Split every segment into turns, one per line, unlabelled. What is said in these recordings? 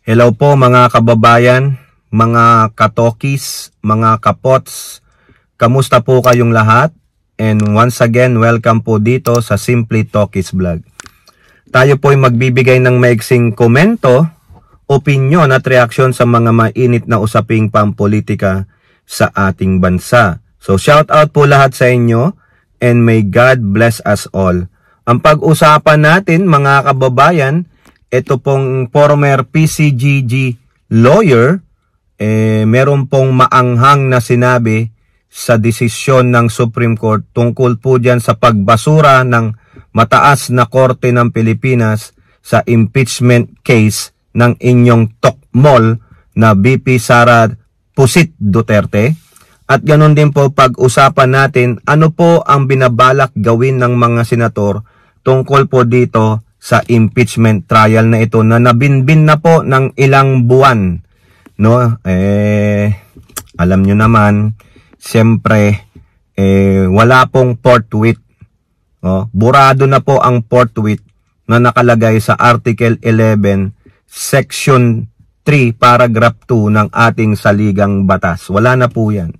Hello po mga kababayan, mga katokis, mga kapots. Kamusta po kayong lahat? And once again, welcome po dito sa Simply Talkies Vlog. Tayo po ay magbibigay ng maiksing komento, opinyon at reaksyon sa mga mainit na usaping pampolitika sa ating bansa. So shout out po lahat sa inyo and may God bless us all. Ang pag-usapan natin mga kababayan, ito pong former PCGG lawyer, meron pong maanghang na sinabi sa desisyon ng Supreme Court tungkol po dyan sa pagbasura ng mataas na korte ng Pilipinas sa impeachment case ng inyong tokmol na VP Sara Pusit Duterte. At ganoon din po pag-usapan natin ano po ang binabalak gawin ng mga senator tungkol po dito sa impeachment trial na ito na nabinbin na po ng ilang buwan, no? Alam nyo naman, siyempre wala pong forthwith, no? Burado na po ang forthwith na nakalagay sa Article 11 Section 3 Paragraph 2 ng ating saligang batas. Wala na po 'yan,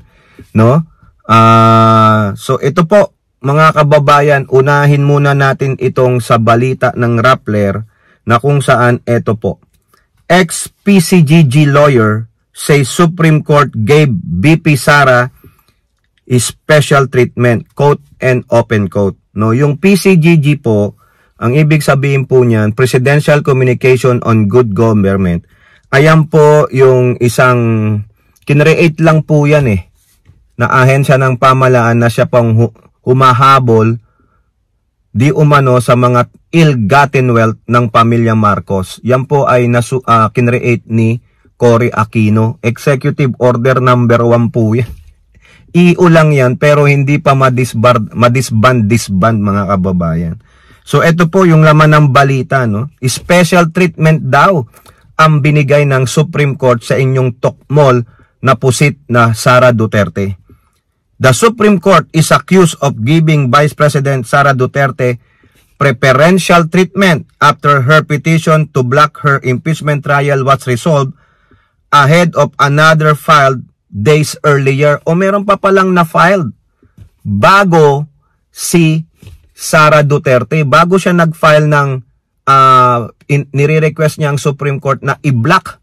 no? So ito po mga kababayan, unahin muna natin itong sa balita ng Rappler na kung saan ito po. Ex-PCGG lawyer say Supreme Court gave VP Sara special treatment, quote and open quote. No, yung PCGG po, ang ibig sabihin po niyan, Presidential Communication on Good Government. Ayan po yung isang kinreate lang po yan na ahensya ng pamahalaan na siya pang humahabol di umano sa mga ill-gotten wealth ng pamilya Marcos. Yan po ay kinreate ni Cory Aquino. Executive Order number 1 po yan. EU lang yan pero hindi pa madisband mga kababayan. So ito po yung laman ng balita, no? Special treatment daw ang binigay ng Supreme Court sa inyong tokmol na pusit na Sara Duterte. The Supreme Court is accused of giving Vice President Sara Duterte preferential treatment after her petition to block her impeachment trial was resolved ahead of another filed days earlier. O meron pa palang na-filed bago si Sara Duterte. Bago siya nag-file ng nire-request niya ang Supreme Court na i-block,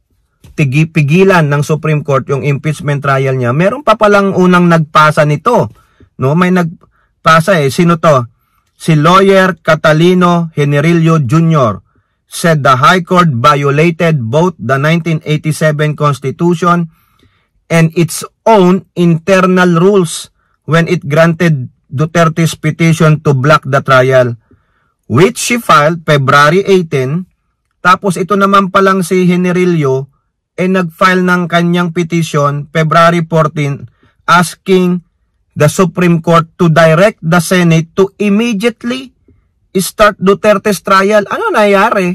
pigilan ng Supreme Court yung impeachment trial niya. Meron pa palang unang nagpasa nito, no? May nagpasa sino to? Si lawyer Catalino Generillo Jr. said the High Court violated both the 1987 Constitution and its own internal rules when it granted Duterte's petition to block the trial, which she filed February 18. Tapos ito naman palang si Generillo nag-file ng kanyang petition February 14 asking the Supreme Court to direct the Senate to immediately start Duterte's trial. Ano nangyari?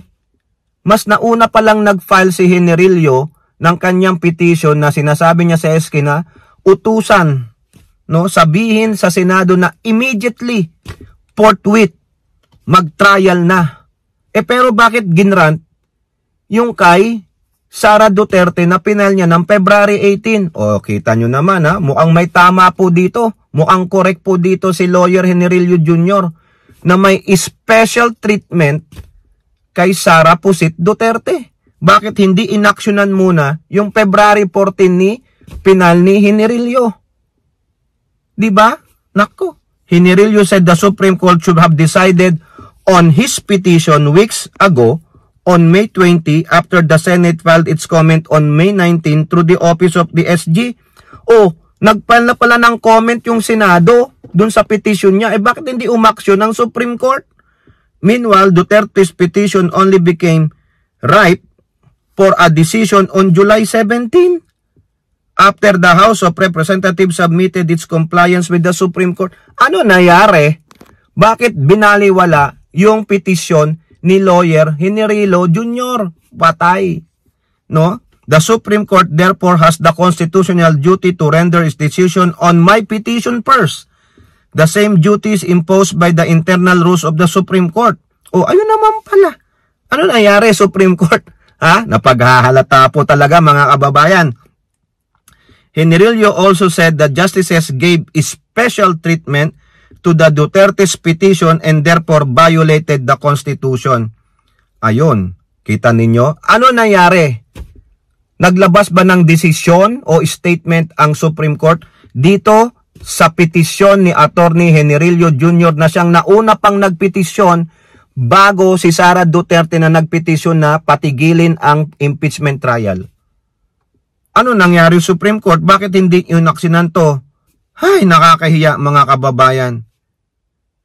Mas nauna pa lang nag-file si Generillo ng kanyang petition na sinasabi niya sa SK na utusan, no, sabihin sa Senado na immediately, forthwith, mag-trial na. Pero bakit ginrant yung kay Sara Duterte na pinal niya ng February 18. O, kita nyo naman mukhang may tama po dito. Mukhang correct po dito si lawyer Generillo Jr. na may special treatment kay Sara Pusit Duterte. Bakit hindi inaksyonan muna yung February 14 ni pinal ni Generillo? Diba? Nako. Generillo said the Supreme Court should have decided on his petition weeks ago on May 20 after the Senate filed its comment on May 19 through the office of the SG. Nagfile na pala ng comment yung Senado dun sa petition niya. Bakit hindi umaksyon ng Supreme Court? Meanwhile, Duterte's petition only became ripe for a decision on July 17 after the House of Representatives submitted its compliance with the Supreme Court. Ano nangyari? Bakit binaliwala yung petition ni lawyer Generillo Jr.? Patay, no? The Supreme Court therefore has the constitutional duty to render its decision on my petition first. The same duties imposed by the internal rules of the Supreme Court. Ayun naman pala. Ano nangyari Supreme Court? Napaghahalata po talaga mga kababayan. Generillo also said that justices gave special treatment to the Duterte's petition and therefore violated the Constitution. Ayun, kita ninyo? Ano nangyari? Naglabas ba ng desisyon o statement ang Supreme Court dito sa petisyon ni Attorney Generillo Jr. na siyang nauna pang nagpetisyon bago si Sara Duterte na nagpetisyon na patigilin ang impeachment trial? Ano nangyari sa Supreme Court? Bakit hindi yung naksinan to? Ay, nakakahiya mga kababayan.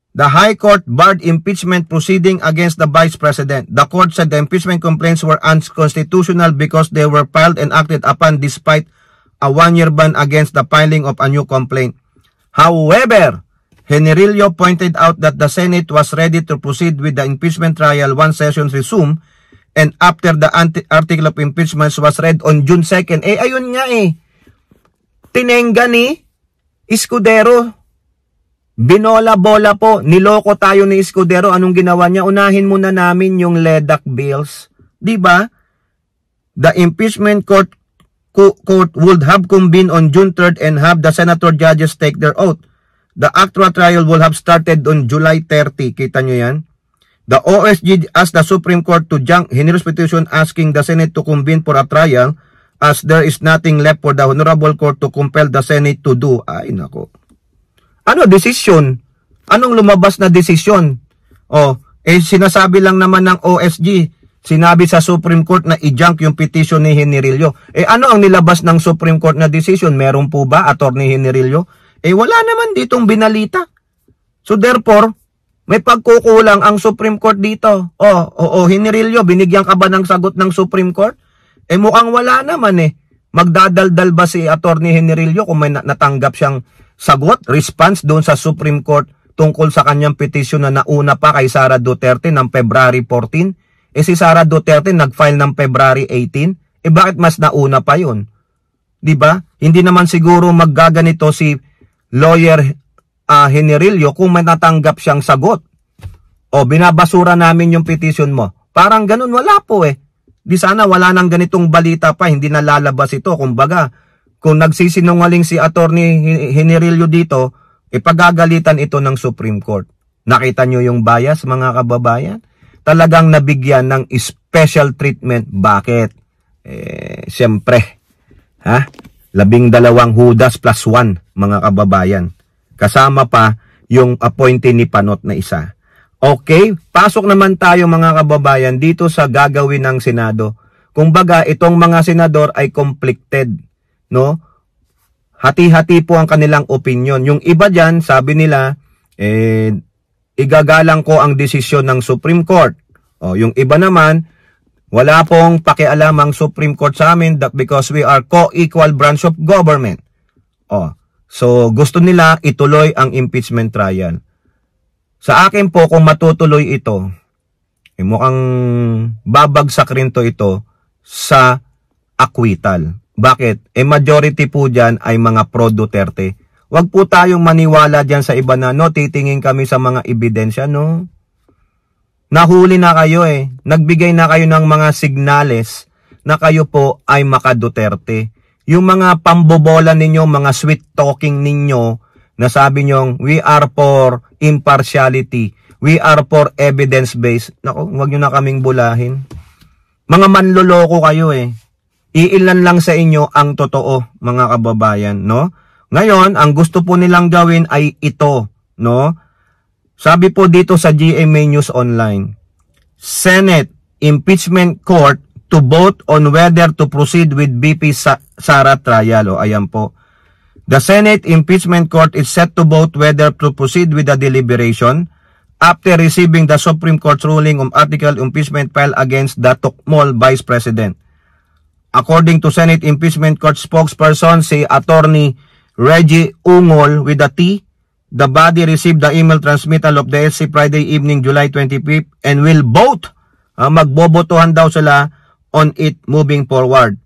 The High Court barred impeachment proceeding against the Vice President. The court said the impeachment complaints were unconstitutional because they were filed and acted upon despite a one-year ban against the filing of a new complaint. However, Generillo pointed out that the Senate was ready to proceed with the impeachment trial once sessions resumed and after the article of impeachment was read on June 2nd. Ayun nga tinengga ni Escudero. Binola-bola po. Niloko tayo ni Escudero. Anong ginawa niya? Unahin muna namin yung LEDAC bills. Diba? The impeachment court would have convened on June 3rd and have the senator judges take their oath. The actual trial will have started on July 30. Kita nyo yan? The OSG asked the Supreme Court to junk Generillo's petition asking the Senate to convene for a trial as there is nothing left for the Honorable Court to compel the Senate to do. Ay, nako. Ano desisyon? Anong lumabas na desisyon? Sinasabi lang naman ng OSG. Sinabi sa Supreme Court na i-junk yung petition ni Generillo. Ano ang nilabas ng Supreme Court na decision? Meron po ba, Attorney Generillo? Wala naman ditong binalita. So therefore, may pagkukulang ang Supreme Court dito. Generillo, binigyan ka ba ng sagot ng Supreme Court? Mukhang wala naman Magdadaldal ba si Attorney Generillo kung may natanggap siyang sagot, response doon sa Supreme Court tungkol sa kanyang petition na nauna pa kay Sara Duterte ng February 14? Si Sara Duterte nag-file ng February 18? Bakit mas nauna pa yun? Diba? Hindi naman siguro maggaganito si lawyer Generillo kung may natanggap siyang sagot. Binabasura namin yung petition mo. Parang ganun, wala po Di sana wala nang ganitong balita pa, hindi nalalabas ito. Kumbaga, kung nagsisinungaling si Attorney Generillo dito, ipagagalitan ito ng Supreme Court. Nakita nyo yung bias, mga kababayan? Talagang nabigyan ng special treatment. Bakit? Siyempre, 12 Judas plus 1, mga kababayan. Kasama pa yung appointee ni Panot na isa. Okay, pasok naman tayo mga kababayan dito sa gagawin ng Senado. Kumbaga, itong mga senador ay conflicted, no? Hati-hati po ang kanilang opinion. Yung iba dyan, sabi nila, igagalang ko ang desisyon ng Supreme Court. Yung iba naman, wala pong pakialam ang Supreme Court sa amin because we are co-equal branch of government. So, gusto nila ituloy ang impeachment trial. Sa akin po, kung matutuloy ito, mukhang babagsak rin ito sa acquittal. Bakit? Majority po dyan ay mga pro-Duterte. Huwag po tayong maniwala dyan sa iba na, titingin kami sa mga ebidensya, no? Nahuli na kayo Nagbigay na kayo ng mga signales na kayo po ay maka-Duterte. Yung mga pambobola ninyo, mga sweet talking ninyo, na sabi nyo, we are for impartiality. We are for evidence-based. Naku, huwag nyo na kaming bulahin. Mga manloloko kayo Iilan lang sa inyo ang totoo, mga kababayan, no? Ngayon, ang gusto po nilang gawin ay ito, no? Sabi po dito sa GMA News Online, Senate Impeachment Court to vote on whether to proceed with BP Sara trial. Ayan po. The Senate Impeachment Court is set to vote whether to proceed with the deliberation after receiving the Supreme Court's ruling on article impeachment filed against the Tokmol Vice President. According to Senate Impeachment Court spokesperson si Attorney Reggie Ungol with a T, the body received the email transmittal of the SC Friday evening, July 25th and will vote. Magbobotohan daw sila on it moving forward.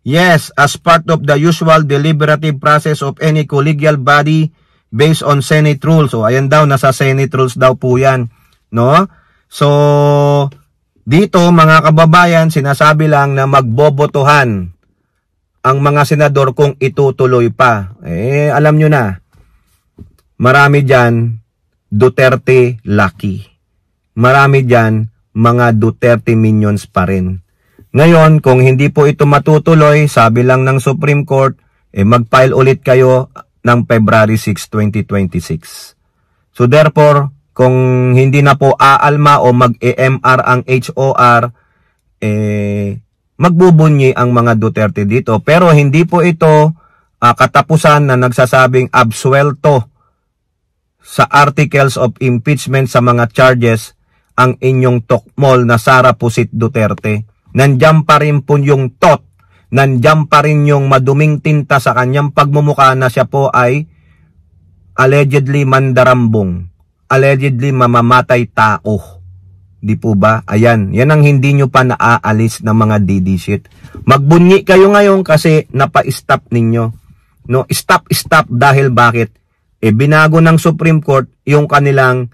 Yes, as part of the usual deliberative process of any collegial body based on Senate rules. Ayan daw, nasa Senate rules daw po yan. No? So, Dito mga kababayan, sinasabi lang na magbobotohan ang mga senador kung itutuloy pa. Alam nyo na, marami dyan Duterte lucky. Marami dyan mga Duterte minions pa rin. Ngayon, kung hindi po ito matutuloy, sabi lang ng Supreme Court, mag-file ulit kayo ng February 6, 2026. So therefore, kung hindi na po aalma o mag-EMR ang HOR, magbubunyi ang mga Duterte dito. Pero hindi po ito katapusan na nagsasabing absuelto sa articles of impeachment sa mga charges ang inyong tokmol na Sara Pusit Duterte. Nandiyan pa rin po yung tot, nandiyan pa rin yung maduming tinta sa kanyang pagmumukha na siya po ay allegedly mandarambong, allegedly mamamatay tao. Di po ba? Ayan, yan ang hindi nyo pa naaalis ng mga DD shit. Magbunyi kayo ngayon kasi napa-stop ninyo. No, stop dahil bakit? Binago ng Supreme Court yung kanilang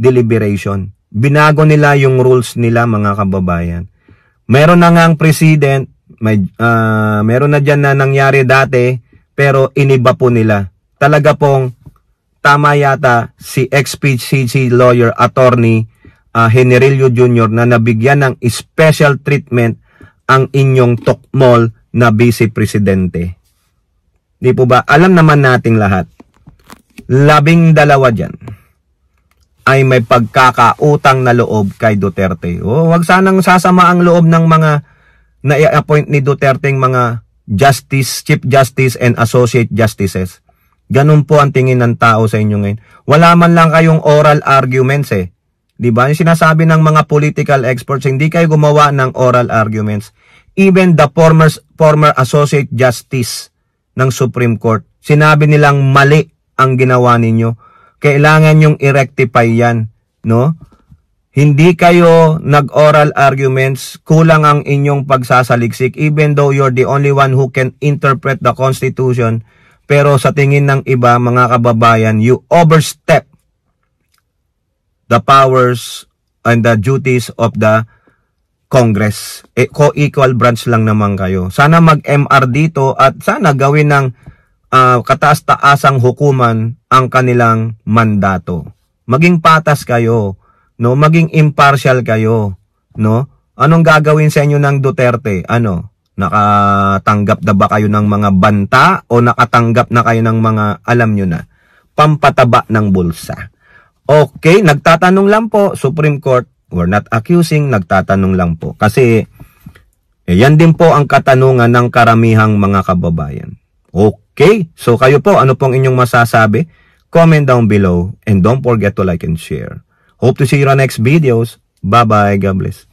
deliberation. Binago nila yung rules nila, mga kababayan. Meron na ngang president, meron na dyan na nangyari dati, pero iniba po nila. Talaga pong tama yata si ex-PCC lawyer, attorney Generilio Jr. na nabigyan ng special treatment ang inyong tokmol na vice presidente. Di po ba? Alam naman nating lahat. 12 dyan ay may pagkakautang na loob kay Duterte. Wag sanang sasama ang loob ng mga na-appoint ni Duterte ng mga justice, chief justice and associate justices. Ganun po ang tingin ng tao sa inyo ngayon. Wala man lang kayong oral arguments eh. Diba? Yung sinasabi ng mga political experts, hindi kayo gumawa ng oral arguments. Even the former associate justice ng Supreme Court, sinabi nilang mali ang ginawa ninyo. Kailangan yung i-rectify yan, no? Hindi kayo nag-oral arguments, kulang ang inyong pagsasaliksik, even though you're the only one who can interpret the Constitution. Pero sa tingin ng iba, mga kababayan, you overstep the powers and the duties of the Congress. Co-equal branch lang naman kayo. Sana mag-MR dito at sana gawin ng kataas-taasang hukuman ang kanilang mandato. Maging patas kayo, no? Maging impartial kayo, no? Anong gagawin sa inyo ng Duterte? Ano? Nakatanggap na ba kayo ng mga banta o nakatanggap na kayo ng mga, alam nyo na, pampataba ng bulsa? Okay, nagtatanong lang po, Supreme Court, we're not accusing, nagtatanong lang po. Kasi, yan din po ang katanungan ng karamihang mga kababayan. Okay, so kayo po, ano pong inyong masasabi? Comment down below and don't forget to like and share. Hope to see you on next videos. Bye-bye, God bless.